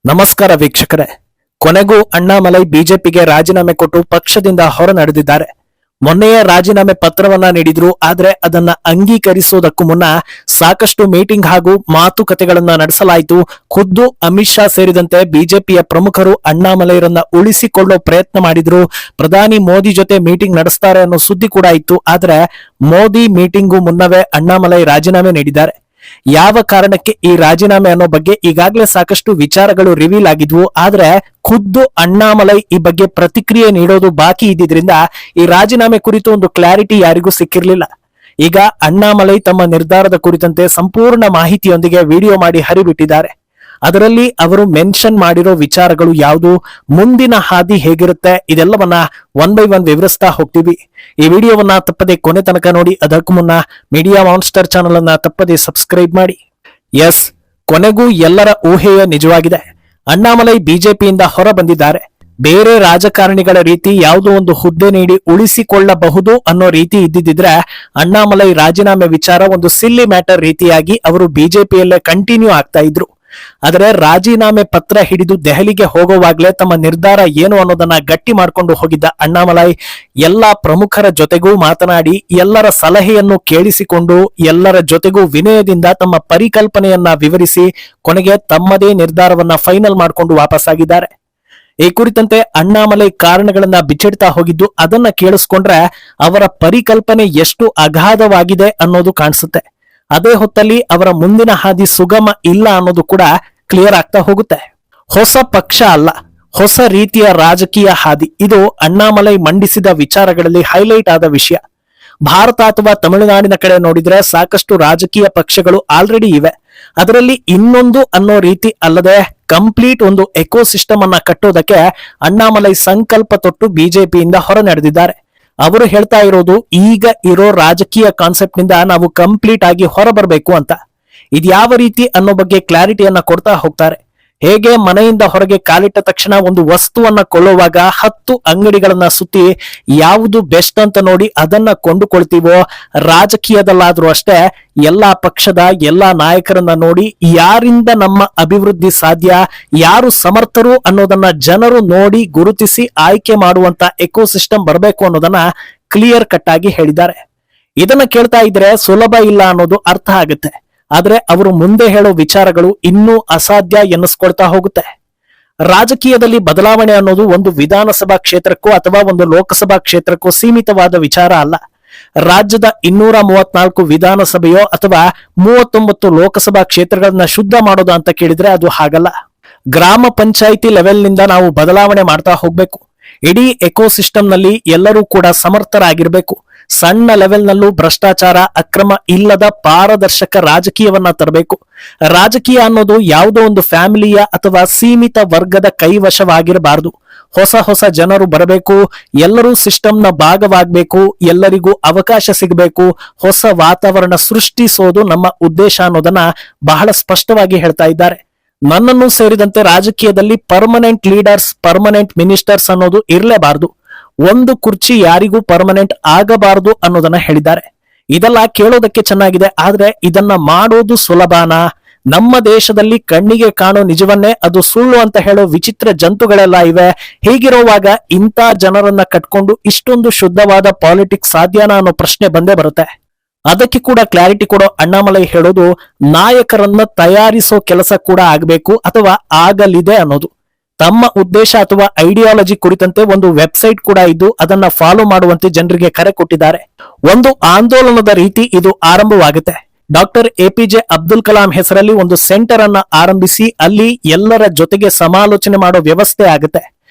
ನಮಸ್ಕಾರ ವೀಕ್ಷಕರೇ. ಕೊನೆಗೂ ಅಣ್ಣಾಮಲೈ ಬಿಜೆಪಿಗೆ ರಾಜೀನಾಮೆ ಕೊಟ್ಟು ಪಕ್ಷದಿಂದ ಹೊರ ನಡೆದಿದ್ದಾರೆ. ಮೊನ್ನೆಯೇ ರಾಜೀನಾಮೆ ಪತ್ರವನ್ನ ನೀಡಿದ್ರು. ಆದ್ರೆ ಅದನ್ನ ಅಂಗೀಕರಿಸುವುದಕ್ಕೂ ಮುನ್ನ ಸಾಕಷ್ಟು ಮೀಟಿಂಗ್ ಹಾಗೂ ಮಾತುಕತೆಗಳನ್ನ ನಡೆಸಲಾಯಿತು. ಖುದ್ದು ಅಮಿತ್ ಶಾ ಸೇರಿದಂತೆ ಬಿಜೆಪಿಯ ಪ್ರಮುಖರು ಅಣ್ಣಾಮಲೈರನ್ನ ಉಳಿಸಿಕೊಳ್ಳೋ ಪ್ರಯತ್ನ ಮಾಡಿದ್ರು. ಪ್ರಧಾನಿ ಮೋದಿ ಜೊತೆ ಮೀಟಿಂಗ್ ನಡೆಸ್ತಾರೆ ಅನ್ನೋ ಸುದ್ದಿ ಕೂಡ ಇತ್ತು. ಆದ್ರೆ ಮೋದಿ ಮೀಟಿಂಗು ಮುನ್ನವೇ ಅಣ್ಣಾಮಲೈ ರಾಜೀನಾಮೆ ನೀಡಿದ್ದಾರೆ. ಯಾವ ಕಾರಣಕ್ಕೆ ಈ ರಾಜೀನಾಮೆ ಅನ್ನೋ ಬಗ್ಗೆ ಈಗಾಗಲೇ ಸಾಕಷ್ಟು ವಿಚಾರಗಳು ರಿವೀಲ್ ಆಗಿದ್ವು. ಆದ್ರೆ ಖುದ್ದು ಅಣ್ಣಾಮಲೈ ಈ ಬಗ್ಗೆ ಪ್ರತಿಕ್ರಿಯೆ ನೀಡೋದು ಬಾಕಿ ಇದ್ದಿದ್ರಿಂದ ಈ ರಾಜೀನಾಮೆ ಕುರಿತು ಒಂದು ಕ್ಲಾರಿಟಿ ಯಾರಿಗೂ ಸಿಕ್ಕಿರ್ಲಿಲ್ಲ. ಈಗ ಅಣ್ಣಾಮಲೈ ತಮ್ಮ ನಿರ್ಧಾರದ ಕುರಿತಂತೆ ಸಂಪೂರ್ಣ ಮಾಹಿತಿಯೊಂದಿಗೆ ವಿಡಿಯೋ ಮಾಡಿ ಹರಿಬಿಟ್ಟಿದ್ದಾರೆ. ಅದರಲ್ಲಿ ಅವರು ಮೆನ್ಷನ್ ಮಾಡಿರೋ ವಿಚಾರಗಳು ಯಾವುದು, ಮುಂದಿನ ಹಾದಿ ಹೇಗಿರುತ್ತೆ, ಇದೆಲ್ಲವನ್ನ ಒನ್ ಬೈ ಒನ್ ವಿವರಿಸ್ತಾ ಹೋಗ್ತೀವಿ. ಈ ವಿಡಿಯೋವನ್ನ ತಪ್ಪದೆ ಕೊನೆ ತನಕ ನೋಡಿ. ಅದಕ್ಕೂ ಮುನ್ನ ಮೀಡಿಯಾ ಮಾನ್ಸ್ಟರ್ ಚಾನಲ್ ಅನ್ನ ತಪ್ಪದೆ ಸಬ್ಸ್ಕ್ರೈಬ್ ಮಾಡಿ. ಎಸ್, ಕೊನೆಗೂ ಎಲ್ಲರ ಊಹೆಯ ನಿಜವಾಗಿದೆ. ಅಣ್ಣಾಮಲೈ ಬಿಜೆಪಿಯಿಂದ ಹೊರ ಬಂದಿದ್ದಾರೆ. ಬೇರೆ ರಾಜಕಾರಣಿಗಳ ರೀತಿ ಯಾವುದೋ ಒಂದು ಹುದ್ದೆ ನೀಡಿ ಉಳಿಸಿಕೊಳ್ಳಬಹುದು ಅನ್ನೋ ರೀತಿ ಇದ್ದಿದ್ರೆ ಅಣ್ಣಾಮಲೈ ರಾಜೀನಾಮೆ ವಿಚಾರ ಒಂದು ಸಿಲ್ಲಿ ಮ್ಯಾಟರ್ ರೀತಿಯಾಗಿ ಅವರು ಬಿಜೆಪಿಯಲ್ಲೇ ಕಂಟಿನ್ಯೂ ಆಗ್ತಾ ಇದ್ರು. ಆದರೆ ರಾಜೀನಾಮೆ ಪತ್ರ ಹಿಡಿದು ದೆಹಲಿಗೆ ಹೋಗುವಾಗ್ಲೇ ತಮ್ಮ ನಿರ್ಧಾರ ಏನು ಅನ್ನೋದನ್ನ ಗಟ್ಟಿ ಮಾಡ್ಕೊಂಡು ಹೋಗಿದ್ದ ಅಣ್ಣಾಮಲೈ ಎಲ್ಲಾ ಪ್ರಮುಖರ ಜೊತೆಗೂ ಮಾತನಾಡಿ ಎಲ್ಲರ ಸಲಹೆಯನ್ನು ಕೇಳಿಸಿಕೊಂಡು ಎಲ್ಲರ ಜೊತೆಗೂ ವಿನಯದಿಂದ ತಮ್ಮ ಪರಿಕಲ್ಪನೆಯನ್ನ ವಿವರಿಸಿ ಕೊನೆಗೆ ತಮ್ಮದೇ ನಿರ್ಧಾರವನ್ನ ಫೈನಲ್ ಮಾಡ್ಕೊಂಡು ವಾಪಸ್ಸಾಗಿದ್ದಾರೆ. ಈ ಕುರಿತಂತೆ ಅಣ್ಣಾಮಲೈ ಕಾರಣಗಳನ್ನ ಬಿಚ್ಚಿಡ್ತಾ ಹೋಗಿದ್ದು ಅದನ್ನ ಕೇಳಿಸ್ಕೊಂಡ್ರೆ ಅವರ ಪರಿಕಲ್ಪನೆ ಎಷ್ಟು ಅಗಾಧವಾಗಿದೆ ಅನ್ನೋದು ಕಾಣಿಸುತ್ತೆ. ಅದೇ ಹೊತ್ತಲ್ಲಿ ಅವರ ಮುಂದಿನ ಹಾದಿ ಸುಗಮ ಇಲ್ಲ ಅನ್ನೋದು ಕೂಡ ಕ್ಲಿಯರ್ ಆಗ್ತಾ ಹೋಗುತ್ತೆ. ಹೊಸ ಪಕ್ಷ ಅಲ್ಲ, ಹೊಸ ರೀತಿಯ ರಾಜಕೀಯ ಹಾದಿ, ಇದು ಅಣ್ಣಾಮಲೈ ಮಂಡಿಸಿದ ವಿಚಾರಗಳಲ್ಲಿ ಹೈಲೈಟ್ ಆದ ವಿಷಯ. ಭಾರತ ಅಥವಾ ತಮಿಳುನಾಡಿನ ಕಡೆ ನೋಡಿದ್ರೆ ಸಾಕಷ್ಟು ರಾಜಕೀಯ ಪಕ್ಷಗಳು ಆಲ್ರೆಡಿ ಇವೆ. ಅದರಲ್ಲಿ ಇನ್ನೊಂದು ಅನ್ನೋ ರೀತಿ ಅಲ್ಲದೆ ಕಂಪ್ಲೀಟ್ ಒಂದು ಎಕೋಸಿಸ್ಟಮ್ ಅನ್ನ ಕಟ್ಟೋದಕ್ಕೆ ಅಣ್ಣಾಮಲೈ ಸಂಕಲ್ಪ ತೊಟ್ಟು ಬಿಜೆಪಿಯಿಂದ ಹೊರ ನಡೆದಿದ್ದಾರೆ. ಅವರು ಹೇಳ್ತಾ ಇರೋದು ಈಗ ಇರೋ ರಾಜಕೀಯ ಕಾನ್ಸೆಪ್ಟ್ ನಿಂದ ನಾವು ಕಂಪ್ಲೀಟ್ ಆಗಿ ಹೊರ ಬರಬೇಕು ಅಂತ. ಇದ್ಯಾವ ರೀತಿ ಅನ್ನೋ ಬಗ್ಗೆ ಕ್ಲಾರಿಟಿಯನ್ನ ಕೊಡ್ತಾ ಹೋಗ್ತಾರೆ. ಹೇಗೆ ಮನೆಯಿಂದ ಹೊರಗೆ ಕಾಲಿಟ್ಟ ತಕ್ಷಣ ಒಂದು ವಸ್ತುವನ್ನ ಕೊಳ್ಳುವಾಗ 10 ಅಂಗಡಿಗಳನ್ನ ಸುತ್ತಿ ಯಾವುದು ಬೆಸ್ಟ್ ಅಂತ ನೋಡಿ ಅದನ್ನ ಕೊಂಡುಕೊಳ್ತೀವೋ, ರಾಜಕೀಯದಲ್ಲಾದ್ರೂ ಅಷ್ಟೇ ಎಲ್ಲಾ ಪಕ್ಷದ ಎಲ್ಲಾ ನಾಯಕರನ್ನ ನೋಡಿ ಯಾರಿಂದ ನಮ್ಮ ಅಭಿವೃದ್ಧಿ ಸಾಧ್ಯ, ಯಾರು ಸಮರ್ಥರು ಅನ್ನೋದನ್ನ ಜನರು ನೋಡಿ ಗುರುತಿಸಿ ಆಯ್ಕೆ ಮಾಡುವಂತ ಎಕೋಸಿಸ್ಟಮ್ ಬರಬೇಕು ಅನ್ನೋದನ್ನ ಕ್ಲಿಯರ್ ಕಟ್ ಆಗಿ ಹೇಳಿದ್ದಾರೆ. ಇದನ್ನ ಕೇಳ್ತಾ ಇದ್ರೆ ಸುಲಭ ಇಲ್ಲ ಅನ್ನೋದು ಅರ್ಥ ಆಗುತ್ತೆ. ಆದ್ರೆ ಅವರು ಮುಂದೆ ಹೇಳೋ ವಿಚಾರಗಳು ಇನ್ನೂ ಅಸಾಧ್ಯ ಎನ್ನಿಸ್ಕೊಳ್ತಾ ಹೋಗುತ್ತೆ. ರಾಜಕೀಯದಲ್ಲಿ ಬದಲಾವಣೆ ಅನ್ನೋದು ಒಂದು ವಿಧಾನಸಭಾ ಕ್ಷೇತ್ರಕ್ಕೂ ಅಥವಾ ಒಂದು ಲೋಕಸಭಾ ಕ್ಷೇತ್ರಕ್ಕೂ ಸೀಮಿತವಾದ ವಿಚಾರ ಅಲ್ಲ. ರಾಜ್ಯದ 234 ವಿಧಾನಸಭೆಯೋ ಅಥವಾ 39 ಲೋಕಸಭಾ ಕ್ಷೇತ್ರಗಳನ್ನ ಶುದ್ಧ ಮಾಡೋದು ಅಂತ ಕೇಳಿದ್ರೆ ಅದು ಹಾಗಲ್ಲ. ಗ್ರಾಮ ಪಂಚಾಯಿತಿ ಲೆವೆಲ್ ನಿಂದ ನಾವು ಬದಲಾವಣೆ ಮಾಡ್ತಾ ಹೋಗ್ಬೇಕು. ಇಡೀ ಎಕೋಸಿಸ್ಟಮ್ ನಲ್ಲಿ ಎಲ್ಲರೂ ಕೂಡ ಸಮರ್ಥರಾಗಿರ್ಬೇಕು. ಸಣ್ಣ ಲೆವೆಲ್ ನಲ್ಲೂ ಭ್ರಷ್ಟಾಚಾರ ಅಕ್ರಮ ಇಲ್ಲದ ಪಾರದರ್ಶಕ ರಾಜಕೀಯವನ್ನ ತರಬೇಕು. ರಾಜಕೀಯ ಅನ್ನೋದು ಯಾವುದೋ ಒಂದು ಫ್ಯಾಮಿಲಿಯ ಅಥವಾ ಸೀಮಿತ ವರ್ಗದ ಕೈವಶವಾಗಿರಬಾರದು. ಹೊಸ ಜನರು ಬರಬೇಕು, ಎಲ್ಲರೂ ಸಿಸ್ಟಮ್ನ ಭಾಗವಾಗಬೇಕು, ಎಲ್ಲರಿಗೂ ಅವಕಾಶ ಸಿಗಬೇಕು, ಹೊಸ ವಾತಾವರಣ ಸೃಷ್ಟಿಸೋದು ನಮ್ಮ ಉದ್ದೇಶ ಅನ್ನೋದನ್ನ ಬಹಳ ಸ್ಪಷ್ಟವಾಗಿ ಹೇಳ್ತಾ ಇದ್ದಾರೆ. ನನ್ನನ್ನು ಸೇರಿದಂತೆ ರಾಜಕೀಯದಲ್ಲಿ ಪರ್ಮನೆಂಟ್ ಲೀಡರ್ಸ್, ಪರ್ಮನೆಂಟ್ ಮಿನಿಸ್ಟರ್ಸ್ ಅನ್ನೋದು ಇರಲೇಬಾರದು. ಒಂದು ಕುರ್ಚಿ ಯಾರಿಗೂ ಪರ್ಮನೆಂಟ್ ಆಗಬಾರದು ಅನ್ನೋದನ್ನ ಹೇಳಿದ್ದಾರೆ. ಇದೆಲ್ಲ ಕೇಳೋದಕ್ಕೆ ಚೆನ್ನಾಗಿದೆ, ಆದ್ರೆ ಇದನ್ನ ಮಾಡೋದು ಸುಲಭನಾ? ನಮ್ಮ ದೇಶದಲ್ಲಿ ಕಣ್ಣಿಗೆ ಕಾಣೋ ನಿಜವನ್ನೇ ಅದು ಸುಳ್ಳು ಅಂತ ಹೇಳೋ ವಿಚಿತ್ರ ಜಂತುಗಳೆಲ್ಲ ಇವೆ. ಹೀಗಿರುವಾಗ ಇಂಥ ಜನರನ್ನ ಕಟ್ಕೊಂಡು ಇಷ್ಟೊಂದು ಶುದ್ಧವಾದ ಪಾಲಿಟಿಕ್ಸ್ ಸಾಧ್ಯನಾ ಅನ್ನೋ ಪ್ರಶ್ನೆ ಬಂದೇ ಬರುತ್ತೆ. ಅದಕ್ಕೆ ಕೂಡ ಕ್ಲಾರಿಟಿ ಕೊಡೋ ಅಣ್ಣಾಮಲೈ ಹೇಳೋದು ನಾಯಕರನ್ನ ತಯಾರಿಸೋ ಕೆಲಸ ಕೂಡ ಆಗಬೇಕು ಅಥವಾ ಆಗಲಿದೆ ಅನ್ನೋದು. ತಮ್ಮ ಉದ್ದೇಶ ಅಥವಾ ಐಡಿಯಾಲಜಿ ಕುರಿತಂತೆ ಒಂದು ವೆಬ್ಸೈಟ್ ಕೂಡ ಇದ್ದು ಅದನ್ನ ಫಾಲೋ ಮಾಡುವಂತೆ ಜನರಿಗೆ ಕರೆ ಕೊಟ್ಟಿದ್ದಾರೆ. ಒಂದು ಆಂದೋಲನದ ರೀತಿ ಇದು ಆರಂಭವಾಗುತ್ತೆ. ಡಾಕ್ಟರ್ APJ ಅಬ್ದುಲ್ ಕಲಾಂ ಹೆಸರಲ್ಲಿ ಒಂದು ಸೆಂಟರ್ ಅನ್ನ ಆರಂಭಿಸಿ ಅಲ್ಲಿ ಎಲ್ಲರ ಜೊತೆಗೆ ಸಮಾಲೋಚನೆ ಮಾಡೋ ವ್ಯವಸ್ಥೆ ಆಗುತ್ತೆ.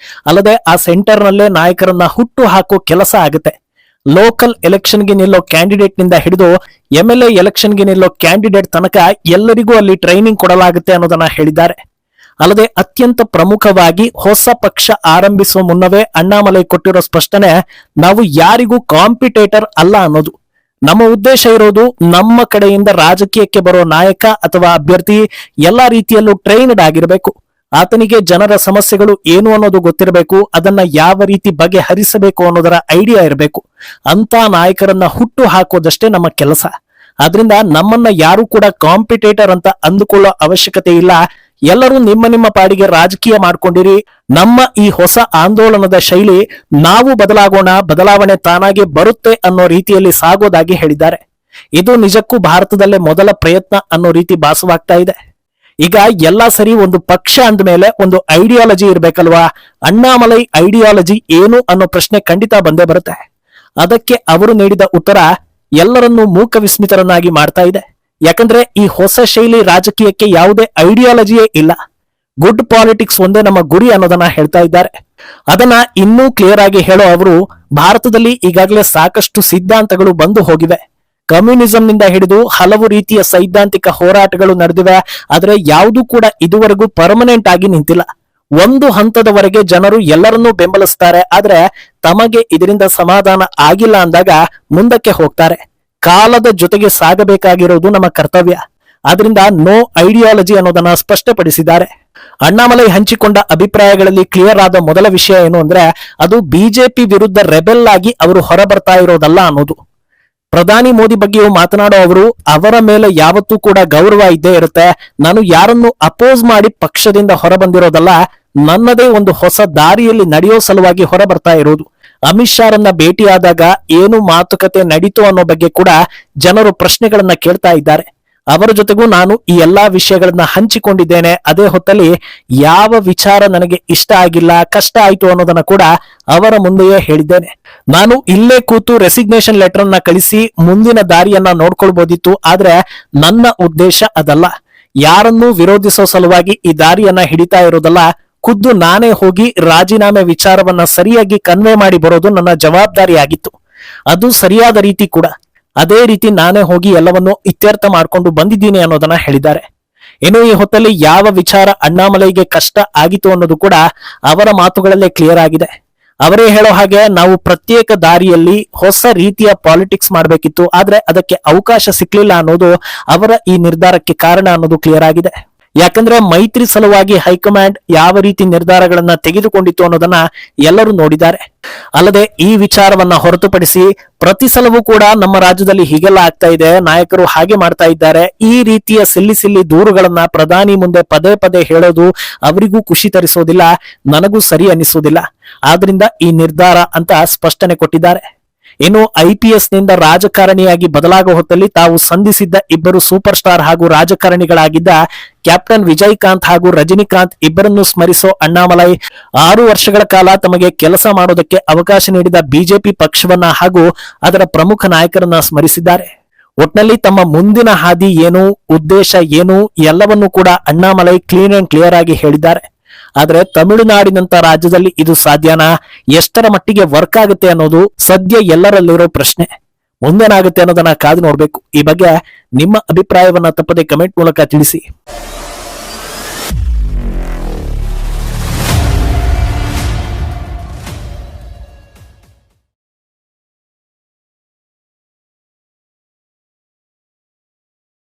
ಅಲ್ಲದೆ ಆ ಸೆಂಟರ್ ನಲ್ಲೇ ನಾಯಕರನ್ನ ಹುಟ್ಟು ಹಾಕೋ ಕೆಲಸ ಆಗುತ್ತೆ. ಲೋಕಲ್ ಎಲೆಕ್ಷನ್ಗೆ ನಿಲ್ಲೋ ಕ್ಯಾಂಡಿಡೇಟ್ ನಿಂದ ಹಿಡಿದು MLA ಎಲೆಕ್ಷನ್ಗೆ ನಿಲ್ಲೋ ಕ್ಯಾಂಡಿಡೇಟ್ ತನಕ ಎಲ್ಲರಿಗೂ ಅಲ್ಲಿ ಟ್ರೈನಿಂಗ್ ಕೊಡಲಾಗುತ್ತೆ ಅನ್ನೋದನ್ನ ಹೇಳಿದ್ದಾರೆ. ಅಲ್ಲದೆ ಅತ್ಯಂತ ಪ್ರಮುಖವಾಗಿ ಹೊಸ ಪಕ್ಷ ಆರಂಭಿಸುವ ಮುನ್ನವೇ ಅಣ್ಣಾಮಲೈ ಕೊಟ್ಟಿರೋ ಸ್ಪಷ್ಟನೆ ನಾವು ಯಾರಿಗೂ ಕಾಂಪಿಟೇಟರ್ ಅಲ್ಲ ಅನ್ನೋದು. ನಮ್ಮ ಉದ್ದೇಶ ಇರೋದು ನಮ್ಮ ಕಡೆಯಿಂದ ರಾಜಕೀಯಕ್ಕೆ ಬರೋ ನಾಯಕ ಅಥವಾ ಅಭ್ಯರ್ಥಿ ಎಲ್ಲಾ ರೀತಿಯಲ್ಲೂ ಟ್ರೈನ್ಡ್ ಆಗಿರಬೇಕು. ಆತನಿಗೆ ಜನರ ಸಮಸ್ಯೆಗಳು ಏನು ಅನ್ನೋದು ಗೊತ್ತಿರಬೇಕು. ಅದನ್ನ ಯಾವ ರೀತಿ ಬಗೆಹರಿಸಬೇಕು ಅನ್ನೋದರ ಐಡಿಯಾ ಇರಬೇಕು. ಅಂತ ನಾಯಕರನ್ನ ಹುಟ್ಟು ಹಾಕೋದಷ್ಟೇ ನಮ್ಮ ಕೆಲಸ. ಆದ್ರಿಂದ ನಮ್ಮನ್ನ ಯಾರು ಕೂಡ ಕಾಂಪಿಟೇಟರ್ ಅಂತ ಅಂದುಕೊಳ್ಳೋ ಅವಶ್ಯಕತೆ ಇಲ್ಲ. ಎಲ್ಲರೂ ನಿಮ್ಮ ನಿಮ್ಮ ಪಾಡಿಗೆ ರಾಜಕೀಯ ಮಾಡ್ಕೊಂಡಿರಿ, ನಮ್ಮ ಈ ಹೊಸ ಆಂದೋಲನದ ಶೈಲಿ ನಾವು ಬದಲಾಗೋಣ, ಬದಲಾವಣೆ ತಾನಾಗೆ ಬರುತ್ತೆ ಅನ್ನೋ ರೀತಿಯಲ್ಲಿ ಸಾಗೋದಾಗಿ ಹೇಳಿದ್ದಾರೆ. ಇದು ನಿಜಕ್ಕೂ ಭಾರತದಲ್ಲೇ ಮೊದಲ ಪ್ರಯತ್ನ ಅನ್ನೋ ರೀತಿ ಭಾಸವಾಗ್ತಾ ಇದೆ. ಈಗ ಎಲ್ಲ ಸರಿ, ಒಂದು ಪಕ್ಷ ಅಂದ್ಮೇಲೆ ಒಂದು ಐಡಿಯಾಲಜಿ ಇರ್ಬೇಕಲ್ವಾ? ಅಣ್ಣಾಮಲೈ ಐಡಿಯಾಲಜಿ ಏನು ಅನ್ನೋ ಪ್ರಶ್ನೆ ಖಂಡಿತ ಬಂದೇ ಬರುತ್ತೆ. ಅದಕ್ಕೆ ಅವರು ನೀಡಿದ ಉತ್ತರ ಎಲ್ಲರನ್ನೂ ಮೂಕ ವಿಸ್ಮಿತರನ್ನಾಗಿ ಮಾಡ್ತಾ ಇದೆ. ಯಾಕಂದ್ರೆ ಈ ಹೊಸ ಶೈಲಿ ರಾಜಕೀಯಕ್ಕೆ ಯಾವುದೇ ಐಡಿಯಾಲಜಿಯೇ ಇಲ್ಲ, ಗುಡ್ ಪಾಲಿಟಿಕ್ಸ್ ಒಂದೇ ನಮ್ಮ ಗುರಿ ಅನ್ನೋದನ್ನ ಹೇಳ್ತಾ ಇದ್ದಾರೆ. ಅದನ್ನ ಇನ್ನೂ ಕ್ಲಿಯರ್ ಆಗಿ ಹೇಳೋ ಅವರು, ಭಾರತದಲ್ಲಿ ಈಗಾಗಲೇ ಸಾಕಷ್ಟು ಸಿದ್ಧಾಂತಗಳು ಬಂದು ಹೋಗಿವೆ. ಕಮ್ಯುನಿಸಂನಿಂದ ಹಿಡಿದು ಹಲವು ರೀತಿಯ ಸೈದ್ಧಾಂತಿಕ ಹೋರಾಟಗಳು ನಡೆದಿವೆ. ಆದರೆ ಯಾವುದೂ ಕೂಡ ಇದುವರೆಗೂ ಪರ್ಮನೆಂಟ್ ಆಗಿ ನಿಂತಿಲ್ಲ. ಒಂದು ಹಂತದವರೆಗೆ ಜನರು ಎಲ್ಲರನ್ನೂ ಬೆಂಬಲಿಸ್ತಾರೆ, ಆದ್ರೆ ತಮಗೆ ಇದರಿಂದ ಸಮಾಧಾನ ಆಗಿಲ್ಲ ಅಂದಾಗ ಮುಂದಕ್ಕೆ ಹೋಗ್ತಾರೆ. ಕಾಲದ ಜೊತೆಗೆ ಸಾಗಬೇಕಾಗಿರೋದು ನಮ್ಮ ಕರ್ತವ್ಯ. ಆದ್ರಿಂದ ನೋ ಐಡಿಯಾಲಜಿ ಅನ್ನೋದನ್ನ ಸ್ಪಷ್ಟಪಡಿಸಿದ್ದಾರೆ. ಅಣ್ಣಾಮಲೈ ಹಂಚಿಕೊಂಡ ಅಭಿಪ್ರಾಯಗಳಲ್ಲಿ ಕ್ಲಿಯರ್ ಆದ ಮೊದಲ ವಿಷಯ ಏನು ಅಂದ್ರೆ, ಅದು ಬಿಜೆಪಿ ವಿರುದ್ಧ ರೆಬೆಲ್ ಆಗಿ ಅವರು ಹೊರಬರ್ತಾ ಇರೋದಲ್ಲ ಅನ್ನೋದು. ಪ್ರಧಾನಿ ಮೋದಿ ಬಗ್ಗೆಯೂ ಮಾತನಾಡೋ ಅವರು, ಅವರ ಮೇಲೆ ಯಾವತ್ತೂ ಕೂಡ ಗೌರವ ಇದ್ದೇ ಇರುತ್ತೆ. ನಾನು ಯಾರನ್ನು ಅಪೋಸ್ ಮಾಡಿ ಪಕ್ಷದಿಂದ ಹೊರಬಂದಿರೋದಲ್ಲ, ನನ್ನದೇ ಒಂದು ಹೊಸ ದಾರಿಯಲ್ಲಿ ನಡೆಯೋ ಸಲುವಾಗಿ ಹೊರಬರ್ತಾ ಇರೋದು. ಅಮಿತ್ ಶಾರನ್ನ ಭೇಟಿಯಾದಾಗ ಏನು ಮಾತುಕತೆ ನಡೀತು ಅನ್ನೋ ಬಗ್ಗೆ ಕೂಡ ಜನರು ಪ್ರಶ್ನೆಗಳನ್ನ ಕೇಳ್ತಾ ಇದ್ದಾರೆ. ಅವರ ಜೊತೆಗೂ ನಾನು ಈ ಎಲ್ಲಾ ವಿಷಯಗಳನ್ನ ಹಂಚಿಕೊಂಡಿದ್ದೇನೆ. ಅದೇ ಹೊತ್ತಲ್ಲಿ ಯಾವ ವಿಚಾರ ನನಗೆ ಇಷ್ಟ ಆಗಿಲ್ಲ, ಕಷ್ಟ ಆಯ್ತು ಅನ್ನೋದನ್ನ ಕೂಡ ಅವರ ಮುಂದೆಯೇ ಹೇಳಿದ್ದೇನೆ. ನಾನು ಇಲ್ಲೇ ಕೂತು ರೆಸಿಗ್ನೇಷನ್ ಲೆಟರ್ ಅನ್ನ ಕಳಿಸಿ ಮುಂದಿನ ದಾರಿಯನ್ನ ನೋಡ್ಕೊಳ್ಬೋದಿತ್ತು, ಆದ್ರೆ ನನ್ನ ಉದ್ದೇಶ ಅದಲ್ಲ. ಯಾರನ್ನೂ ವಿರೋಧಿಸೋ ಸಲುವಾಗಿ ಈ ದಾರಿಯನ್ನ ಹಿಡಿತಾ ಇರೋದಲ್ಲ. ಖುದ್ದು ನಾನೇ ಹೋಗಿ ರಾಜೀನಾಮೆ ವಿಚಾರವನ್ನ ಸರಿಯಾಗಿ ಕನ್ವೆ ಮಾಡಿ ಬರೋದು ನನ್ನ ಜವಾಬ್ದಾರಿಯಾಗಿತ್ತು. ಅದು ಸರಿಯಾದ ರೀತಿ ಕೂಡ. ಅದೇ ರೀತಿ ನಾನೇ ಹೋಗಿ ಎಲ್ಲವನ್ನೂ ಇತ್ಯರ್ಥ ಮಾಡ್ಕೊಂಡು ಬಂದಿದ್ದೀನಿ ಅನ್ನೋದನ್ನ ಹೇಳಿದ್ದಾರೆ. ಇನ್ನು ಈ ಹೊತ್ತಲ್ಲಿ ಯಾವ ವಿಚಾರ ಅಣ್ಣಾಮಲೈಗೆ ಕಷ್ಟ ಆಗಿತ್ತು ಅನ್ನೋದು ಕೂಡ ಅವರ ಮಾತುಗಳಲ್ಲೇ ಕ್ಲಿಯರ್ ಆಗಿದೆ. ಅವರೇ ಹೇಳೋ ಹಾಗೆ, ನಾವು ಪ್ರತ್ಯೇಕ ದಾರಿಯಲ್ಲಿ ಹೊಸ ರೀತಿಯ ಪಾಲಿಟಿಕ್ಸ್ ಮಾಡಬೇಕಿತ್ತು, ಆದ್ರೆ ಅದಕ್ಕೆ ಅವಕಾಶ ಸಿಕ್ಲಿಲ್ಲ ಅನ್ನೋದು ಅವರ ಈ ನಿರ್ಧಾರಕ್ಕೆ ಕಾರಣ ಅನ್ನೋದು ಕ್ಲಿಯರ್ ಆಗಿದೆ. ಯಾಕಂದ್ರೆ ಮೈತ್ರಿ ಸಲುವಾಗಿ ಹೈಕಮಾಂಡ್ ಯಾವ ರೀತಿ ನಿರ್ಧಾರಗಳನ್ನ ತೆಗೆದುಕೊಂಡಿತ್ತು ಅನ್ನೋದನ್ನ ಎಲ್ಲರೂ ನೋಡಿದ್ದಾರೆ. ಅಲ್ಲದೆ ಈ ವಿಚಾರವನ್ನ ಹೊರತುಪಡಿಸಿ ಪ್ರತಿ ಸಲವೂ ಕೂಡ ನಮ್ಮ ರಾಜ್ಯದಲ್ಲಿ ಹೀಗೆಲ್ಲ ಆಗ್ತಾ ಇದೆ, ನಾಯಕರು ಹಾಗೆ ಮಾಡ್ತಾ ಇದ್ದಾರೆ, ಈ ರೀತಿಯ ಸಿಲ್ಲಿ ದೂರುಗಳನ್ನ ಪ್ರಧಾನಿ ಮುಂದೆ ಪದೇ ಪದೇ ಹೇಳೋದು ಅವರಿಗೂ ಖುಷಿ ತರಿಸೋದಿಲ್ಲ, ನನಗೂ ಸರಿ ಅನಿಸೋದಿಲ್ಲ. ಆದ್ರಿಂದ ಈ ನಿರ್ಧಾರ ಅಂತ ಸ್ಪಷ್ಟನೆ ಕೊಟ್ಟಿದ್ದಾರೆ. ಇನ್ನು IPS ನಿಂದ ರಾಜಕಾರಣಿಯಾಗಿ ಬದಲಾಗೋ ಹೊತ್ತಲ್ಲಿ ತಾವು ಸಂಧಿಸಿದ್ದ ಇಬ್ಬರು ಸೂಪರ್ ಸ್ಟಾರ್ ಹಾಗೂ ರಾಜಕಾರಣಿಗಳಾಗಿದ್ದ ಕ್ಯಾಪ್ಟನ್ ವಿಜಯಕಾಂತ್ ಹಾಗೂ ರಜನಿಕಾಂತ್ ಇಬ್ಬರನ್ನು ಸ್ಮರಿಸೋ ಅಣ್ಣಾಮಲೈ 6 ವರ್ಷಗಳ ಕಾಲ ತಮಗೆ ಕೆಲಸ ಮಾಡೋದಕ್ಕೆ ಅವಕಾಶ ನೀಡಿದ ಬಿಜೆಪಿ ಪಕ್ಷವನ್ನ ಹಾಗೂ ಅದರ ಪ್ರಮುಖ ನಾಯಕರನ್ನ ಸ್ಮರಿಸಿದ್ದಾರೆ. ಒಟ್ನಲ್ಲಿ ತಮ್ಮ ಮುಂದಿನ ಹಾದಿ ಏನು, ಉದ್ದೇಶ ಏನು ಎಲ್ಲವನ್ನೂ ಕೂಡ ಅಣ್ಣಾಮಲೈ ಕ್ಲೀನ್ ಅಂಡ್ ಕ್ಲಿಯರ್ ಆಗಿ ಹೇಳಿದ್ದಾರೆ. ಆದ್ರೆ ತಮಿಳುನಾಡಿನಂತ ರಾಜ್ಯದಲ್ಲಿ ಇದು ಸಾಧ್ಯನಾ, ಎಷ್ಟರ ಮಟ್ಟಿಗೆ ವರ್ಕ್ ಆಗುತ್ತೆ ಅನ್ನೋದು ಸದ್ಯ ಎಲ್ಲರಲ್ಲಿರೋ ಪ್ರಶ್ನೆ. ಮುಂದೇನಾಗುತ್ತೆ ಅನ್ನೋದನ್ನ ಕಾದು ನೋಡ್ಬೇಕು. ಈ ಬಗ್ಗೆ ನಿಮ್ಮ ಅಭಿಪ್ರಾಯವನ್ನ ತಪ್ಪದೆ ಕಮೆಂಟ್ ಮೂಲಕ ತಿಳಿಸಿ.